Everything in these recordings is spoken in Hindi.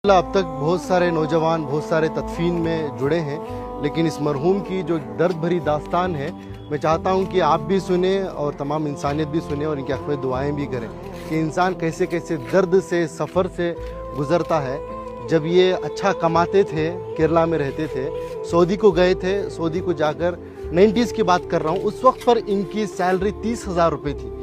अब तक बहुत सारे नौजवान बहुत सारे तदफीन में जुड़े हैं, लेकिन इस मरहूम की जो दर्द भरी दास्तान है, मैं चाहता हूं कि आप भी सुने और तमाम इंसानियत भी सुने और इनकी आँखों में दुआएं भी करें कि इंसान कैसे कैसे दर्द से सफ़र से गुज़रता है। जब ये अच्छा कमाते थे, केरला में रहते थे, सऊदी को गए थे, सऊदी को जाकर 90s की बात कर रहा हूँ, उस वक्त पर इनकी सैलरी 30,000 रुपये थी।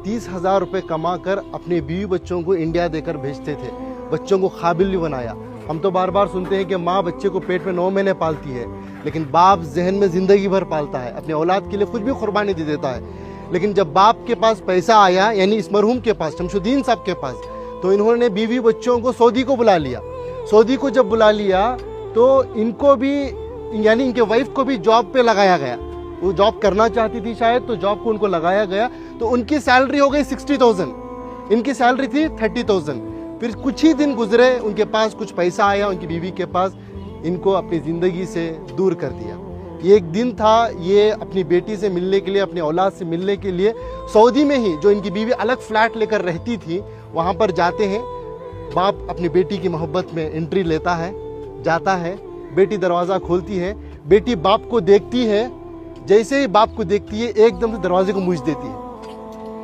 30,000 रुपये कमा कर अपने बीवी बच्चों को इंडिया देकर भेजते थे, बच्चों को काबिल भी बनाया। हम तो बार बार सुनते हैं कि माँ बच्चे को पेट में 9 महीने पालती है, लेकिन बाप जहन में ज़िंदगी भर पालता है, अपने औलाद के लिए खुद भी कुर्बानी दे देता है। लेकिन जब बाप के पास पैसा आया, यानी इस मरहूम के पास, शमशुद्दीन साहब के पास, तो इन्होंने बीवी बच्चों को सऊदी को बुला लिया। सऊदी को जब बुला लिया तो इनको भी, यानी इनके वाइफ को भी जॉब पे लगाया गया। वो जॉब करना चाहती थी शायद, तो जॉब को उनको लगाया गया, तो उनकी सैलरी हो गई 60,000, इनकी सैलरी थी 30,000। फिर कुछ ही दिन गुजरे, उनके पास कुछ पैसा आया, उनकी बीवी के पास, इनको अपनी ज़िंदगी से दूर कर दिया। ये एक दिन था, ये अपनी बेटी से मिलने के लिए, अपनी औलाद से मिलने के लिए सऊदी में ही, जो इनकी बीवी अलग फ्लैट लेकर रहती थी, वहाँ पर जाते हैं। बाप अपनी बेटी की मोहब्बत में एंट्री लेता है, जाता है, बेटी दरवाज़ा खोलती है, बेटी बाप को देखती है, जैसे ही बाप को देखती है एकदम से दरवाजे को मूछ देती है।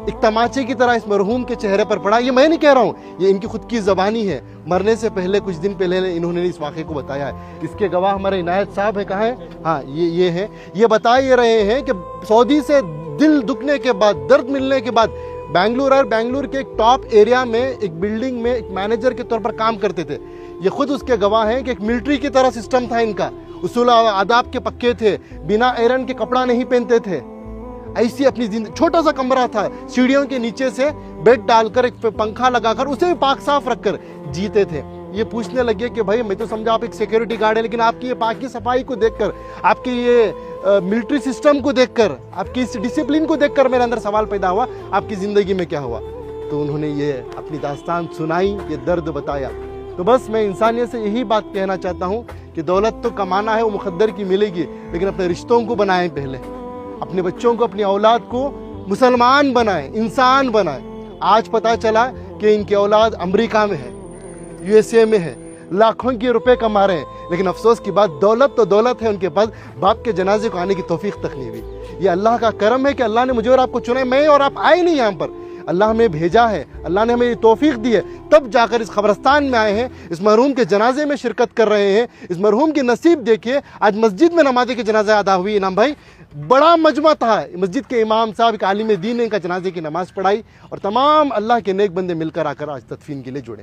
एक तमाचे की तरह इस मरहूम के चेहरे पर पड़ा। ये मैं नहीं कह रहा हूँ, ये इनकी खुद की ज़बानी है। मरने से पहले, कुछ दिन पहले इन्होंने इस वाक़े को बताया है। इसके गवाह हमारे इनायत साहब है, कहाँ है? हाँ, ये है। ये बता ये रहे हैं कि सऊदी से दिल दुखने के बाद, दर्द मिलने के बाद, बेंगलुरु के एक टॉप एरिया में एक बिल्डिंग में एक मैनेजर के तौर पर काम करते थे। ये खुद उसके गवाह हैं कि एक मिलिट्री की तरह सिस्टम था इनका, उसूल आदाब के पक्के थे, बिना आयरन के कपड़ा नहीं पहनते थे। ऐसी अपनी जिंदगी, छोटा सा कमरा था, सीढ़ियों के नीचे से बेड डालकर, एक पंखा लगाकर, उसे भी पाक साफ रखकर जीते थे। ये पूछने लगे कि भाई, मैं तो समझा आप एक सिक्योरिटी गार्ड है, लेकिन आपकी ये पाकी सफाई को देखकर, आपके ये मिलिट्री सिस्टम को देखकर, आपकी इस डिसिप्लिन को देखकर मेरे अंदर सवाल पैदा हुआ, आपकी ज़िंदगी में क्या हुआ? तो उन्होंने ये अपनी दास्तान सुनाई, ये दर्द बताया। तो बस मैं इंसानियत से यही बात कहना चाहता हूँ कि दौलत तो कमाना है, वो मुकद्दर की मिलेगी, लेकिन अपने रिश्तों को बनाएं पहले, अपने बच्चों को, अपनी औलाद को मुसलमान बनाएं, इंसान बनाएं। आज पता चला कि इनकी औलाद अमेरिका में है, USA में है, लाखों के रुपए कमा रहे हैं, लेकिन अफसोस की बात, दौलत तो दौलत है, उनके पास बाप के जनाजे को आने की तौफीक तक नहीं हुई। ये अल्लाह का करम है कि अल्लाह ने मुझे और आपको चुना है। मैं और आप आए नहीं यहाँ पर, अल्लाह हमें भेजा है, अल्लाह ने हमें ये तौफीक दी है, तब जाकर इस कब्रस्तान में आए हैं, इस मरहूम के जनाजे में शिरकत कर रहे हैं। इस मरहूम की नसीब देखिए, आज मस्जिद में नमाज़े के जनाजा अदा हुई। इनाम भाई, बड़ा मजमा था, मस्जिद के इमाम साहब, एक आलिम दीन ने इनका जनाजे की नमाज़ पढ़ाई, और तमाम अल्लाह के नेक बंदे मिलकर आकर आज तदफीन के लिए जुड़े।